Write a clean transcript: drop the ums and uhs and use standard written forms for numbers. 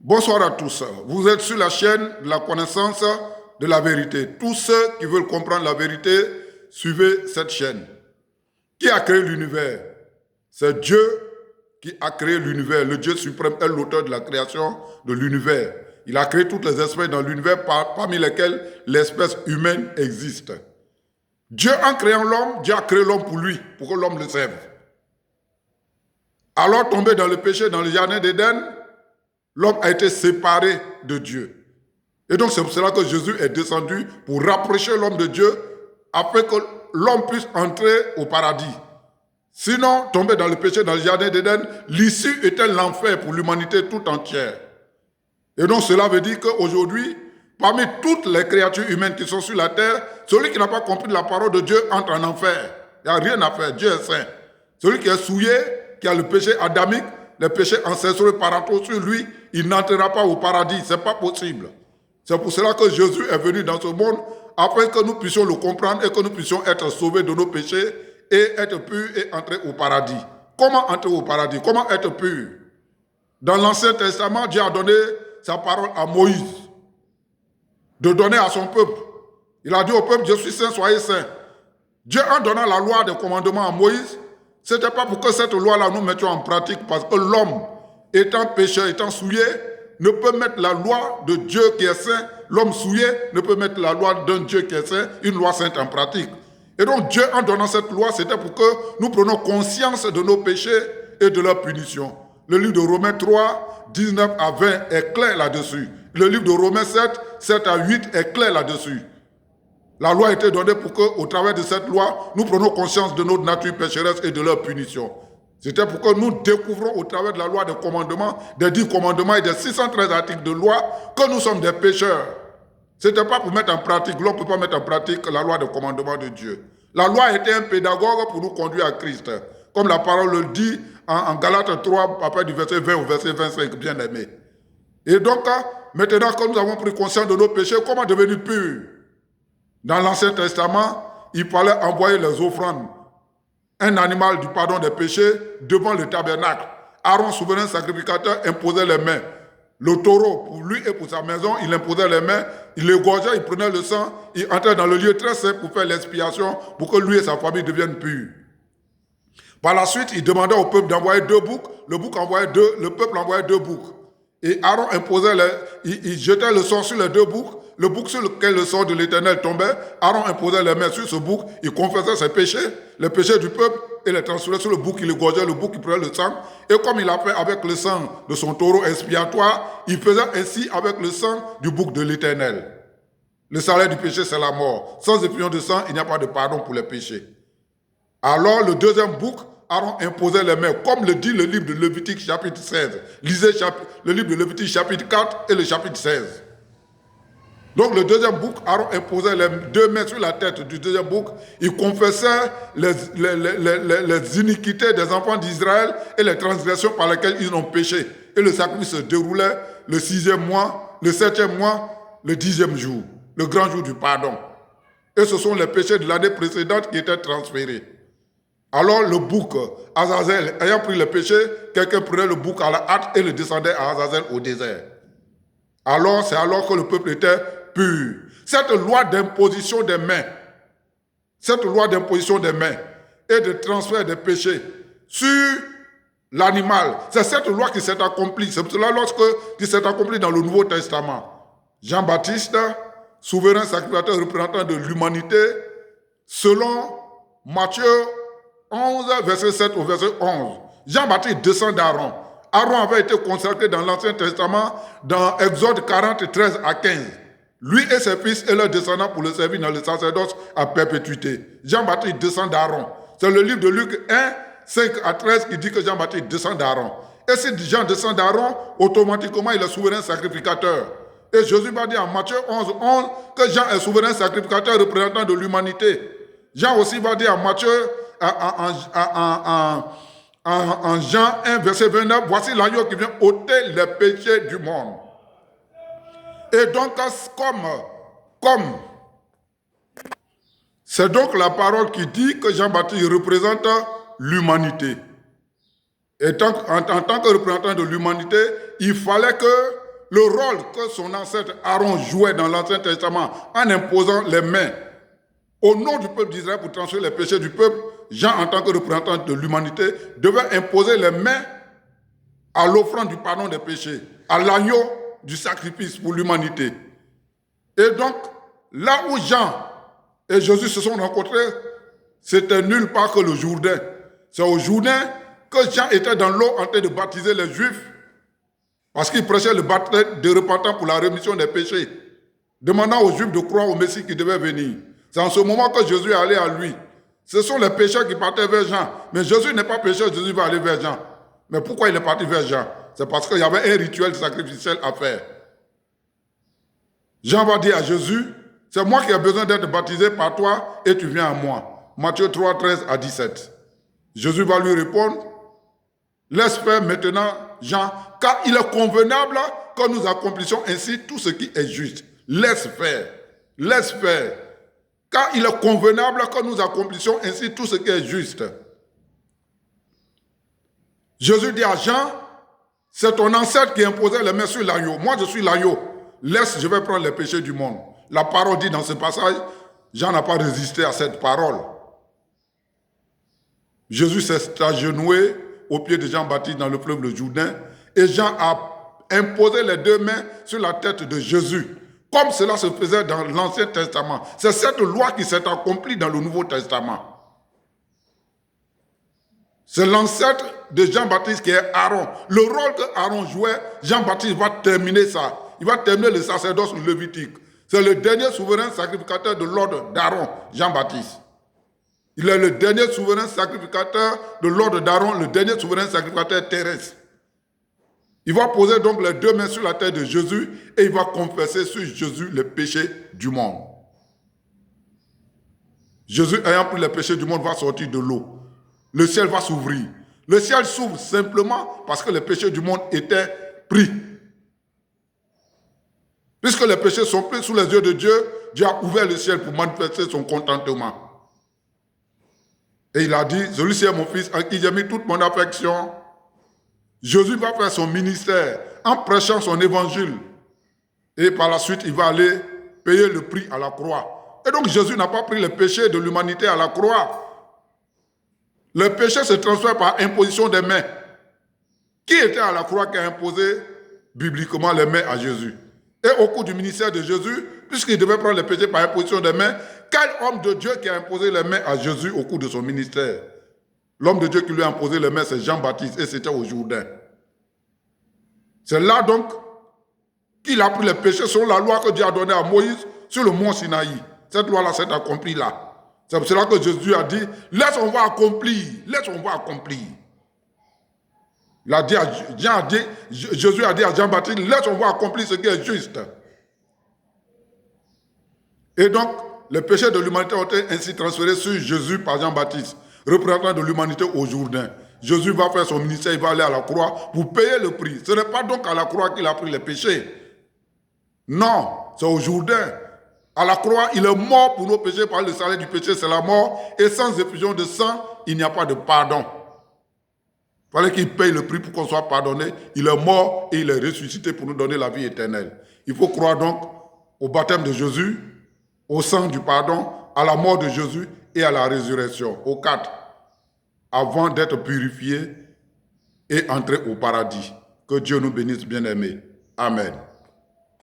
Bonsoir à tous. Vous êtes sur la chaîne de la connaissance de la vérité. Tous ceux qui veulent comprendre la vérité, suivez cette chaîne. Qui a créé l'univers? C'est Dieu qui a créé l'univers. Le Dieu suprême est l'auteur de la création de l'univers. Il a créé toutes les espèces dans l'univers parmi lesquelles l'espèce humaine existe. Dieu, en créant l'homme, Dieu a créé l'homme pour lui, pour que l'homme le serve. Alors tombé dans le péché dans le jardin d'Éden, l'homme a été séparé de Dieu. Et donc c'est pour cela que Jésus est descendu pour rapprocher l'homme de Dieu afin que l'homme puisse entrer au paradis. Sinon, tomber dans le péché dans le jardin d'Éden, l'issue était l'enfer pour l'humanité tout entière. Et donc cela veut dire qu'aujourd'hui, parmi toutes les créatures humaines qui sont sur la terre, celui qui n'a pas compris la parole de Dieu entre en enfer. Il n'y a rien à faire, Dieu est saint. Celui qui est souillé, qui a le péché adamique, les péchés ancestraux parentaux sur lui, il n'entrera pas au paradis, ce n'est pas possible. C'est pour cela que Jésus est venu dans ce monde, afin que nous puissions le comprendre et que nous puissions être sauvés de nos péchés et être purs et entrer au paradis. Comment entrer au paradis? Comment être pur? Dans l'Ancien Testament, Dieu a donné sa parole à Moïse, de donner à son peuple. Il a dit au peuple, je suis saint, soyez saints. Dieu, en donnant la loi des commandements à Moïse, ce n'était pas pour que cette loi-là nous mettions en pratique, parce que l'homme, étant pécheur, étant souillé, ne peut mettre la loi de Dieu qui est saint, l'homme souillé ne peut mettre la loi d'un Dieu qui est saint, une loi sainte en pratique. Et donc Dieu, en donnant cette loi, c'était pour que nous prenions conscience de nos péchés et de leur punition. Le livre de Romains 3, 19 à 20 est clair là-dessus. Le livre de Romains 7, 7 à 8 est clair là-dessus. La loi a été donnée pour qu'au travers de cette loi, nous prenions conscience de notre nature pécheresse et de leur punition. C'était pour que nous découvrons au travers de la loi des commandements, des 10 commandements et des 613 articles de loi, que nous sommes des pécheurs. Ce n'était pas pour mettre en pratique, l'homme ne peut pas mettre en pratique la loi des commandements de Dieu. La loi était un pédagogue pour nous conduire à Christ. Comme la parole le dit en Galates 3, à partir du verset 20 au verset 25, bien aimé. Et donc, maintenant que nous avons pris conscience de nos péchés, comment devenir purs? Dans l'Ancien Testament, il fallait envoyer les offrandes, un animal du pardon des péchés, devant le tabernacle. Aaron, souverain sacrificateur, imposait les mains. Le taureau, pour lui et pour sa maison, il imposait les mains, il l'égorgeait, il prenait le sang, il entrait dans le lieu très saint pour faire l'expiation, pour que lui et sa famille deviennent purs. Par la suite, il demandait au peuple d'envoyer 2 boucs, le peuple envoyait 2 boucs. Et Aaron imposait il jetait le sang sur les 2 boucs, le bouc sur lequel le sang de l'Éternel tombait, Aaron imposait les mains sur ce bouc, il confessait ses péchés, les péchés du peuple, et les transférait sur le bouc, il égorgeait le bouc, il prenait le sang. Et comme il a fait avec le sang de son taureau expiatoire, il faisait ainsi avec le sang du bouc de l'Éternel. Le salaire du péché, c'est la mort. Sans effusion de sang, il n'y a pas de pardon pour les péchés. Alors, le deuxième bouc, Aaron imposait les mains, comme le dit le livre de Lévitique chapitre 16. Lisez le livre de Lévitique chapitre 4 et le chapitre 16. Donc le deuxième bouc, Aaron imposait les 2 mains sur la tête du deuxième bouc. Il confessait les iniquités des enfants d'Israël et les transgressions par lesquelles ils ont péché. Et le sacrifice se déroulait le 6e mois, le 7e mois, le 10e jour, le grand jour du pardon. Et ce sont les péchés de l'année précédente qui étaient transférés. Alors le bouc, Azazel, ayant pris le péché, quelqu'un prenait le bouc à la hâte et le descendait à Azazel au désert. Alors, c'est alors que le peuple était pur. Cette loi d'imposition des mains et de transfert des péchés sur l'animal, c'est cette loi qui s'est accomplie. C'est cela qui s'est accomplie dans le Nouveau Testament. Jean-Baptiste, souverain sacrificateur représentant de l'humanité, selon Matthieu 11, verset 7 au verset 11. Jean-Baptiste descend d'Aaron. Aaron avait été consacré dans l'Ancien Testament dans Exode 40, 13 à 15. Lui et ses fils et leurs descendants pour le servir dans le sacerdoce à perpétuité. Jean-Baptiste descend d'Aaron. C'est le livre de Luc 1, 5 à 13 qui dit que Jean-Baptiste descend d'Aaron. Et si Jean descend d'Aaron, automatiquement il est souverain sacrificateur. Et Jésus va dire en Matthieu 11, 11 que Jean est souverain sacrificateur représentant de l'humanité. Jean aussi va dire en Matthieu, en Jean 1, verset 29, voici l'agneau qui vient ôter les péchés du monde. Et donc, comme c'est donc la parole qui dit que Jean-Baptiste représente l'humanité. Et en tant que représentant de l'humanité, il fallait que le rôle que son ancêtre Aaron jouait dans l'Ancien Testament en imposant les mains au nom du peuple d'Israël pour transférer les péchés du peuple, Jean, en tant que représentant de l'humanité, devait imposer les mains à l'offrande du pardon des péchés, à l'agneau du sacrifice pour l'humanité. Et donc, là où Jean et Jésus se sont rencontrés, c'était nulle part que le Jourdain. C'est au Jourdain que Jean était dans l'eau en train de baptiser les Juifs parce qu'il prêchait le baptême de repentant pour la rémission des péchés, demandant aux Juifs de croire au Messie qui devait venir. C'est en ce moment que Jésus est allé à lui. Ce sont les pécheurs qui partaient vers Jean. Mais Jésus n'est pas pécheur, Jésus va aller vers Jean. Mais pourquoi il est parti vers Jean? C'est parce qu'il y avait un rituel sacrificiel à faire. Jean va dire à Jésus, c'est moi qui ai besoin d'être baptisé par toi et tu viens à moi. Matthieu 3, 13 à 17. Jésus va lui répondre, laisse faire maintenant Jean, car il est convenable que nous accomplissions ainsi tout ce qui est juste. Laisse faire, laisse faire. Car il est convenable que nous accomplissions ainsi tout ce qui est juste. Jésus dit à Jean, c'est ton ancêtre qui imposait les mains sur l'agneau. Moi, je suis l'agneau. Laisse, je vais prendre les péchés du monde. La parole dit dans ce passage, Jean n'a pas résisté à cette parole. Jésus s'est agenouillé au pied de Jean-Baptiste dans le fleuve le Jourdain et Jean a imposé les deux mains sur la tête de Jésus, comme cela se faisait dans l'Ancien Testament. C'est cette loi qui s'est accomplie dans le Nouveau Testament. C'est l'ancêtre de Jean-Baptiste qui est Aaron. Le rôle que Aaron jouait, Jean-Baptiste va terminer ça. Il va terminer le sacerdoce lévitique. C'est le dernier souverain sacrificateur de l'ordre d'Aaron, Jean-Baptiste. Il est le dernier souverain sacrificateur de l'ordre d'Aaron, le dernier souverain sacrificateur terrestre. Il va poser donc les deux mains sur la tête de Jésus et il va confesser sur Jésus les péchés du monde. Jésus, ayant pris les péchés du monde, va sortir de l'eau. Le ciel va s'ouvrir. Le ciel s'ouvre simplement parce que les péchés du monde étaient pris. Puisque les péchés sont pris sous les yeux de Dieu, Dieu a ouvert le ciel pour manifester son contentement. Et il a dit, celui-ci est mon fils en qui j'ai mis toute mon affection. Jésus va faire son ministère en prêchant son évangile. Et par la suite, il va aller payer le prix à la croix. Et donc Jésus n'a pas pris les péchés de l'humanité à la croix. Le péché se transfère par imposition des mains. Qui était à la croix qui a imposé bibliquement les mains à Jésus? Et au cours du ministère de Jésus, puisqu'il devait prendre les péchés par imposition des mains, quel homme de Dieu qui a imposé les mains à Jésus au cours de son ministère? L'homme de Dieu qui lui a imposé les mains, c'est Jean-Baptiste, et c'était au Jourdain. C'est là donc qu'il a pris les péchés selon la loi que Dieu a donnée à Moïse sur le mont Sinaï. Cette loi-là s'est accomplie là. C'est pour cela que Jésus a dit, laisse on va accomplir, laisse on va accomplir. Jésus a dit à Jean-Baptiste, laisse on va accomplir ce qui est juste. Et donc, les péchés de l'humanité ont été ainsi transférés sur Jésus par Jean-Baptiste, représentant de l'humanité au Jourdain. Jésus va faire son ministère, il va aller à la croix pour payer le prix. Ce n'est pas donc à la croix qu'il a pris les péchés. Non, c'est au Jourdain. À la croix, il est mort pour nos péchés, par le salaire du péché, c'est la mort. Et sans effusion de sang, il n'y a pas de pardon. Il fallait qu'il paye le prix pour qu'on soit pardonné. Il est mort et il est ressuscité pour nous donner la vie éternelle. Il faut croire donc au baptême de Jésus, au sang du pardon, à la mort de Jésus et à la résurrection. Aux quatre, avant d'être purifié et entrer au paradis. Que Dieu nous bénisse, bien-aimés. Amen.